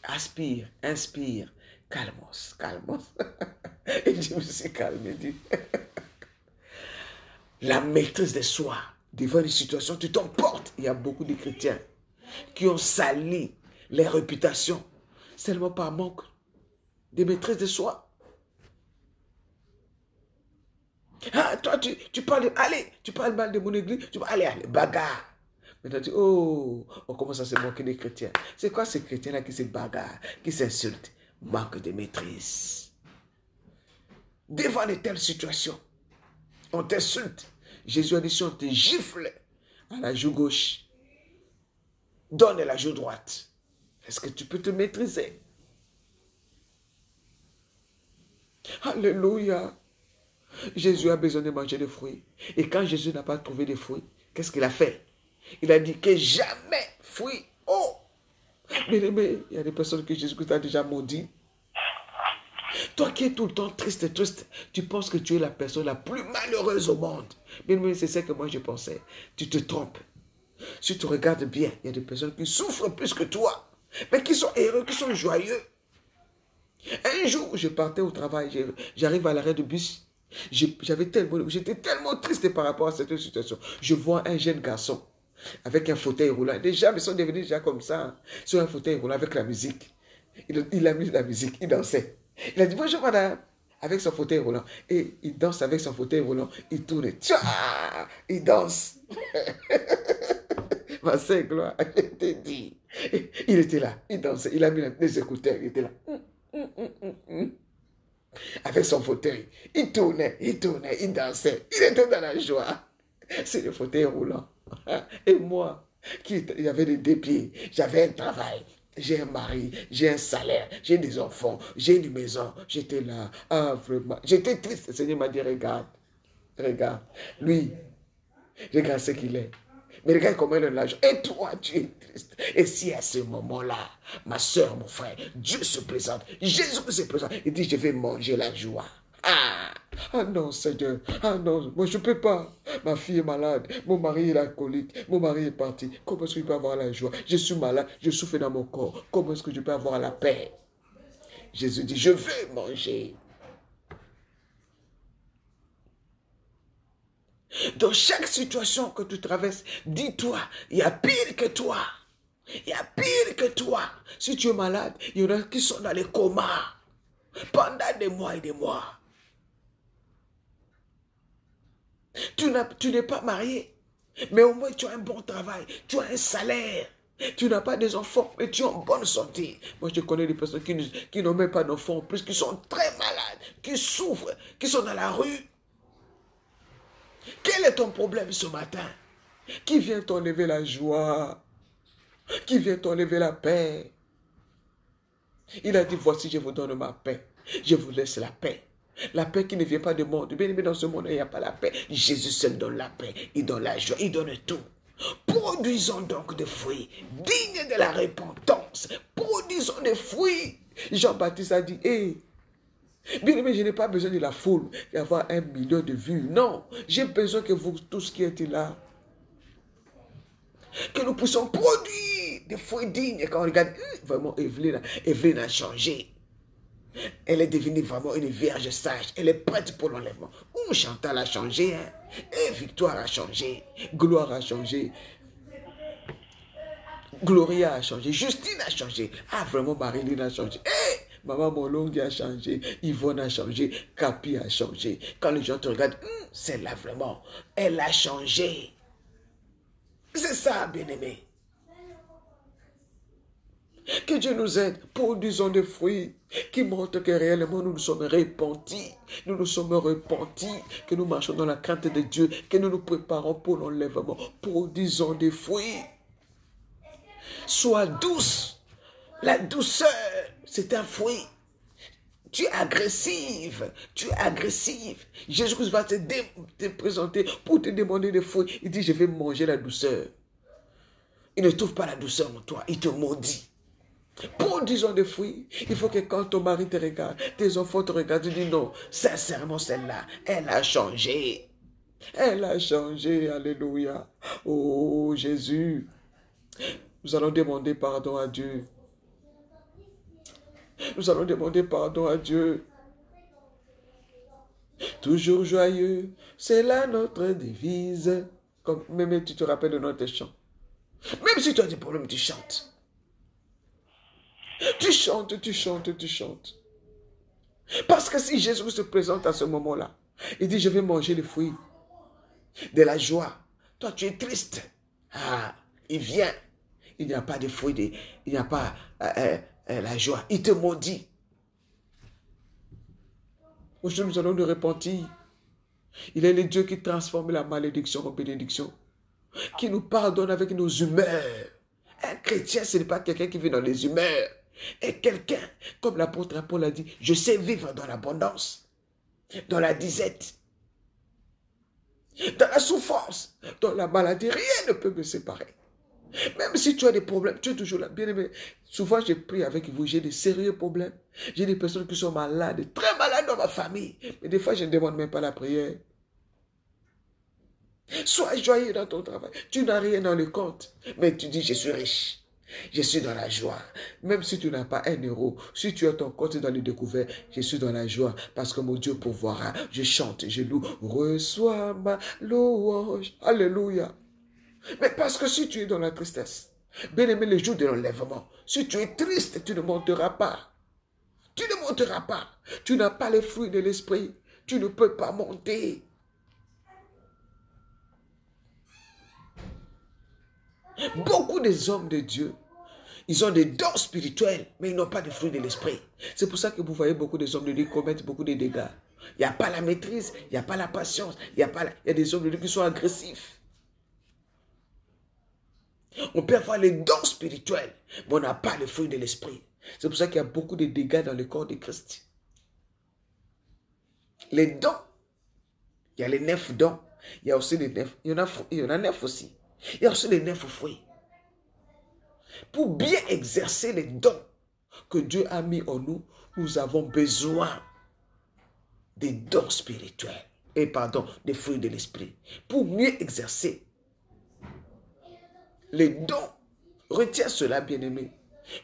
Aspire, inspire. Calmos, calmos. Et je me suis calmé. Dit. La maîtrise de soi. Devant une situation, tu t'emportes. Il y a beaucoup de chrétiens qui ont sali les réputations seulement par manque de maîtrise de soi. Ah, toi, tu parles, allez, tu parles mal de mon église, tu vas allez, bagarre. Maintenant, tu on commence à se moquer des chrétiens. C'est quoi ces chrétiens-là qui se bagarrent, qui s'insultent? Manque de maîtrise. Devant de telles situations, on t'insulte. Jésus a dit, si on te gifle à la joue gauche, donne la joue droite. Est-ce que tu peux te maîtriser? Alléluia. Jésus a besoin de manger des fruits. Et quand Jésus n'a pas trouvé des fruits, qu'est-ce qu'il a fait? Il a dit que jamais fruit. Oh! Mais il y a des personnes que Jésus a déjà maudit. Toi qui es tout le temps triste, tu penses que tu es la personne la plus malheureuse au monde. Mais c'est ce que moi je pensais. Tu te trompes. Si tu regardes bien, il y a des personnes qui souffrent plus que toi, mais qui sont heureux, qui sont joyeux. Un jour, je partais au travail, j'arrive à l'arrêt de bus. J'étais tellement triste par rapport à cette situation. Je vois un jeune garçon avec un fauteuil roulant. Les gens sont devenus déjà comme ça, hein, sur un fauteuil roulant avec la musique. Il a mis la musique, il dansait. Il a dit bonjour madame, avec son fauteuil roulant. Et il danse avec son fauteuil roulant. Il tourne, tcha, il danse. Ma sœur Gloire, je t'ai dit. Il était là, il dansait, il a mis les écouteurs, il était là. Avec son fauteuil, il tournait, il dansait. Il était dans la joie. C'est le fauteuil roulant. Et moi, qui avait des pieds, j'avais un travail. J'ai un mari, j'ai un salaire, j'ai des enfants, j'ai une maison. J'étais là. Ah, vraiment. J'étais triste. Le Seigneur m'a dit, regarde. Lui, regarde ce qu'il est. Mais regarde comment il est là. Et toi, tu es triste. Et si à ce moment-là, ma soeur, mon frère, Dieu se présente, Jésus se présente, il dit, je vais manger la joie. Ah non, Seigneur. Ah non, moi je ne peux pas. Ma fille est malade. Mon mari est alcoolique. Mon mari est parti. Comment est-ce que je peux avoir la joie? Je suis malade. Je souffre dans mon corps. Comment est-ce que je peux avoir la paix? Jésus dit, je veux manger. Dans chaque situation que tu traverses, dis-toi, il y a pire que toi. Il y a pire que toi. Si tu es malade, il y en a qui sont dans les comas pendant des mois et des mois. Tu n'es pas marié, mais au moins tu as un bon travail, tu as un salaire. Tu n'as pas des enfants, mais tu es en bonne santé. Moi, je connais des personnes qui n'ont même pas d'enfants, en plus, qui sont très malades, qui souffrent, qui sont dans la rue. Quel est ton problème ce matin? Qui vient t'enlever la joie? Qui vient t'enlever la paix? Il a dit, voici, je vous donne ma paix. Je vous laisse la paix. La paix qui ne vient pas du monde. Bien aimé, dans ce monde, il n'y a pas la paix. Jésus seul donne la paix. Il donne la joie. Il donne tout. Produisons donc des fruits dignes de la repentance. Produisons des fruits. Jean-Baptiste a dit, hé, bien aimé, je n'ai pas besoin de la foule, d'avoir 1 million de vues. Non, j'ai besoin que vous tous qui êtes là, que nous puissions produire des fruits dignes. Et quand on regarde, vraiment, Evelyne a changé. Elle est devenue vraiment une vierge sage. Elle est prête pour l'enlèvement. Chantal a changé. Hein? Et Victoire a changé. Gloire a changé. Gloria a changé. Justine a changé. Ah, vraiment, Marilyn a changé. Maman Molongi a changé. Yvonne a changé. Capi a changé. Quand les gens te regardent, celle-là, vraiment, elle a changé. C'est ça, bien-aimé. Que Dieu nous aide, produisons des fruits qui montrent que réellement nous nous sommes repentis. Nous nous sommes repentis, que nous marchons dans la crainte de Dieu, que nous nous préparons pour l'enlèvement. Produisons des fruits. Sois douce. La douceur, c'est un fruit. Tu es agressive. Tu es agressive. Jésus-Christ va te présenter pour te demander des fruits. Il dit, je vais manger la douceur. Il ne trouve pas la douceur en toi. Il te maudit. Produisons des fruits. Il faut que quand ton mari te regarde, tes enfants te regardent, tu dis non, sincèrement celle-là, elle a changé. Elle a changé, alléluia. Oh Jésus, nous allons demander pardon à Dieu. Nous allons demander pardon à Dieu. Toujours joyeux, c'est là notre devise. Comme même tu te rappelles de notre chant. Même si tu as des problèmes, tu chantes. Tu chantes, tu chantes, tu chantes. Parce que si Jésus se présente à ce moment-là, il dit, je vais manger les fruits de la joie. Toi, tu es triste. Ah, il vient. Il n'y a pas de fruits, il n'y a pas la joie. Il te maudit. Aujourd'hui, nous allons nous repentir. Il est le Dieu qui transforme la malédiction en bénédiction. Qui nous pardonne avec nos humeurs. Un chrétien, ce n'est pas quelqu'un qui vit dans les humeurs. Et quelqu'un, comme l'apôtre Paul a dit, je sais vivre dans l'abondance, dans la disette, dans la souffrance, dans la maladie. Rien ne peut me séparer. Même si tu as des problèmes, tu es toujours là. Bien aimé, souvent j'ai pris avec vous, j'ai des sérieux problèmes. J'ai des personnes qui sont malades, très malades dans ma famille. Mais des fois, je ne demande même pas la prière. Sois joyeux dans ton travail. Tu n'as rien dans le compte, mais tu dis, je suis riche. Je suis dans la joie. Même si tu n'as pas 1 euro, si tu as ton compte dans les découvertes, je suis dans la joie parce que mon Dieu pourvoira. Je chante, je loue. Reçois ma louange. Alléluia. Mais parce que si tu es dans la tristesse, bien aimé, le jour de l'enlèvement, si tu es triste, tu ne monteras pas. Tu ne monteras pas. Tu n'as pas les fruits de l'esprit. Tu ne peux pas monter. Beaucoup des hommes de Dieu, ils ont des dons spirituels, mais ils n'ont pas de fruits de l'esprit. C'est pour ça que vous voyez beaucoup des hommes de Dieu commettre beaucoup de dégâts. Il n'y a pas la maîtrise, il n'y a pas la patience, il y a des hommes de Dieu qui sont agressifs. On peut avoir les dons spirituels, mais on n'a pas les fruits de l'esprit. C'est pour ça qu'il y a beaucoup de dégâts dans le corps de Christ. Les dons, il y a les 9 dons, il y a aussi les 9, il y en a 9 aussi. Il y a aussi les 9 fruits. Pour bien exercer les dons que Dieu a mis en nous, nous avons besoin des dons spirituels. Des fruits de l'esprit. Pour mieux exercer les dons, retiens cela, bien-aimé.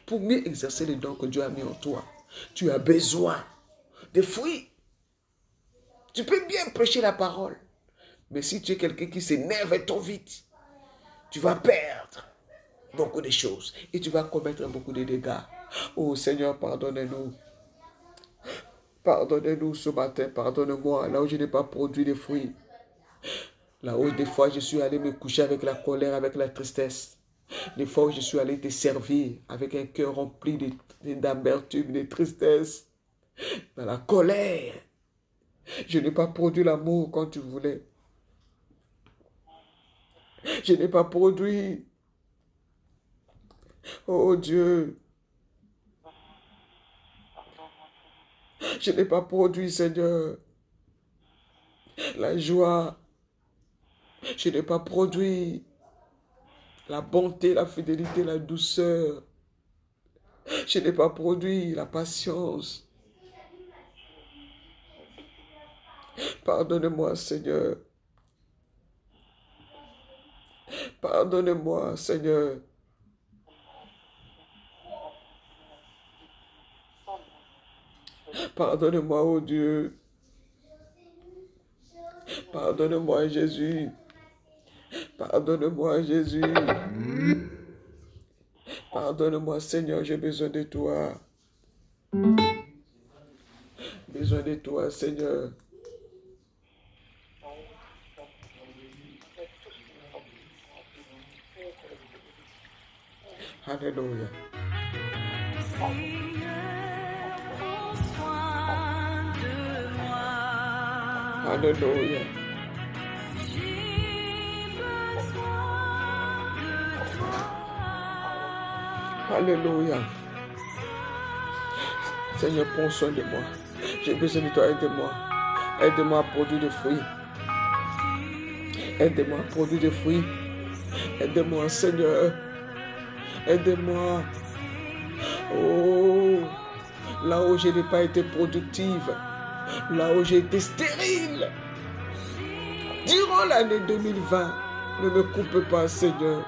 Pour mieux exercer les dons que Dieu a mis en toi, tu as besoin des fruits. Tu peux bien prêcher la parole, Mais si tu es quelqu'un qui s'énerve trop vite, tu vas perdre beaucoup de choses et tu vas commettre beaucoup de dégâts. Oh Seigneur, pardonnez-nous. Pardonnez-nous ce matin, pardonne-moi, là où je n'ai pas produit de fruits. Là où des fois je suis allé me coucher avec la colère, avec la tristesse. Des fois où je suis allé te servir avec un cœur rempli d'amertume, de tristesse, dans la colère. Je n'ai pas produit l'amour quand tu voulais. Je n'ai pas produit. Oh Dieu. Je n'ai pas produit, Seigneur, la joie. Je n'ai pas produit la bonté, la fidélité, la douceur. Je n'ai pas produit la patience. Pardonne-moi, Seigneur. Pardonne-moi, Seigneur. Pardonne-moi, oh Dieu. Pardonne-moi, Jésus. Pardonne-moi, Jésus. Pardonne-moi, Seigneur, j'ai besoin de toi. Besoin de toi, Seigneur. Alléluia. Alléluia. Alléluia. Seigneur, prends soin de moi. J'ai besoin de toi, aide-moi. Aide-moi à produire des fruits. Aide-moi à produire des fruits. Aide-moi, Seigneur. Aide-moi. Oh, là où je n'ai pas été productive, là où j'ai été stérile. Durant l'année 2020, ne me coupe pas, Seigneur.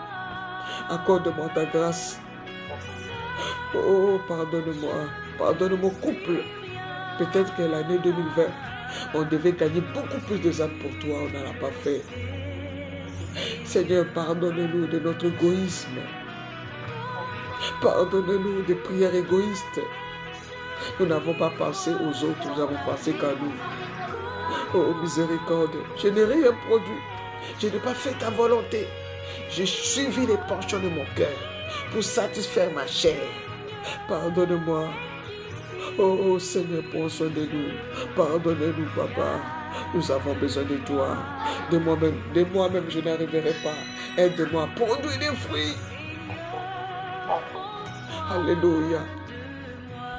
Accorde-moi ta grâce. Oh, pardonne-moi. Pardonne mon couple. Peut-être que l'année 2020, on devait gagner beaucoup plus de âmes pour toi. On n'en a pas fait. Seigneur, pardonne-nous de notre égoïsme. Pardonne-nous des prières égoïstes. Nous n'avons pas pensé aux autres, nous avons pensé qu'à nous. Oh, miséricorde, je n'ai rien produit. Je n'ai pas fait ta volonté. J'ai suivi les penchants de mon cœur pour satisfaire ma chair. Pardonne-moi. Oh, Seigneur, prends soin de nous. Pardonne-nous, Papa. Nous avons besoin de toi. De moi-même, je n'arriverai pas. Aide-moi à produire des fruits. Alléluia.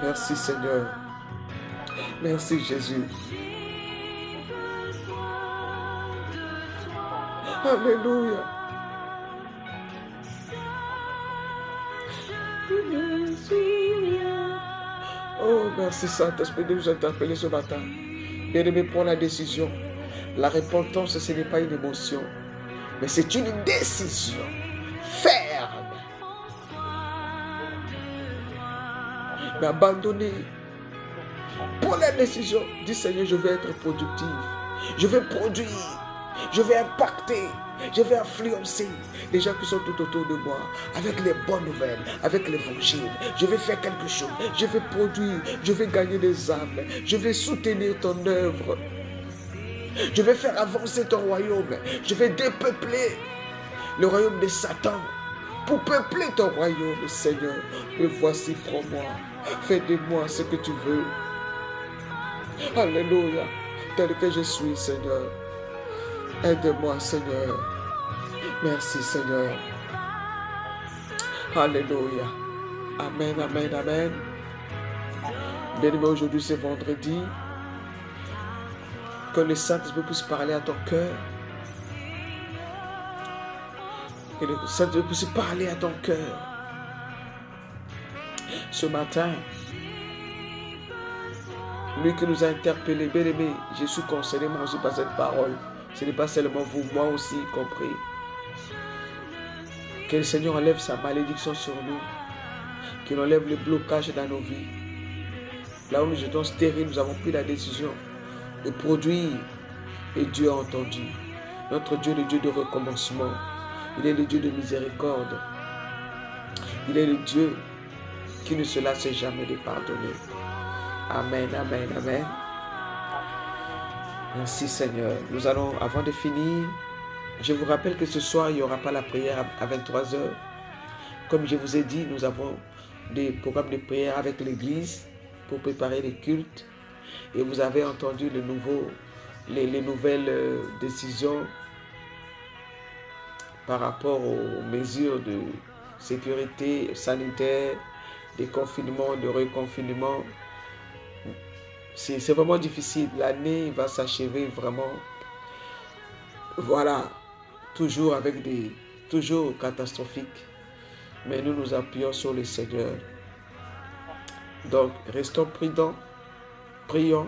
Merci, Seigneur. Merci, Jésus. Alléluia. Oh, merci Saint-Esprit de nous interpeller ce matin. Bien-aimé, prends la décision. La repentance, ce n'est pas une émotion, mais c'est une décision ferme. Mais abandonner. Prends la décision. Dis Seigneur, je vais être productif. Je vais produire. Je vais impacter. Je vais influencer les gens qui sont tout autour de moi avec les bonnes nouvelles, avec l'évangile. Je vais faire quelque chose. Je vais produire. Je vais gagner des âmes. Je vais soutenir ton œuvre. Je vais faire avancer ton royaume. Je vais dépeupler le royaume de Satan pour peupler ton royaume, Seigneur. Me voici, prends-moi. Fais de moi ce que tu veux. Alléluia. Tel que je suis, Seigneur. Aide-moi, Seigneur. Merci, Seigneur. Alléluia. Amen, amen, amen. Bien-aimé, aujourd'hui c'est vendredi. Que le Saint-Esprit puisse parler à ton cœur. Que le Saint-Esprit puisse parler à ton cœur. Ce matin, lui qui nous a interpellés, bien-aimé, je suis concerné moi aussi par cette parole. Ce n'est pas seulement vous, moi aussi compris. Que le Seigneur enlève sa malédiction sur nous. Qu'il enlève le blocage dans nos vies. Là où nous étions stériles, nous avons pris la décision de produire. Et Dieu a entendu. Notre Dieu est le Dieu de recommencement. Il est le Dieu de miséricorde. Il est le Dieu qui ne se lasse jamais de pardonner. Amen, amen, amen. Merci Seigneur. Nous allons, avant de finir, je vous rappelle que ce soir, il n'y aura pas la prière à 23h. Comme je vous ai dit, nous avons des programmes de prière avec l'Église pour préparer les cultes. Et vous avez entendu les nouvelles décisions par rapport aux mesures de sécurité sanitaire, des confinements, de reconfinement. C'est vraiment difficile. L'année va s'achever vraiment. Voilà. Toujours toujours catastrophique. Mais nous nous appuyons sur le Seigneur. Donc, restons prudents, prions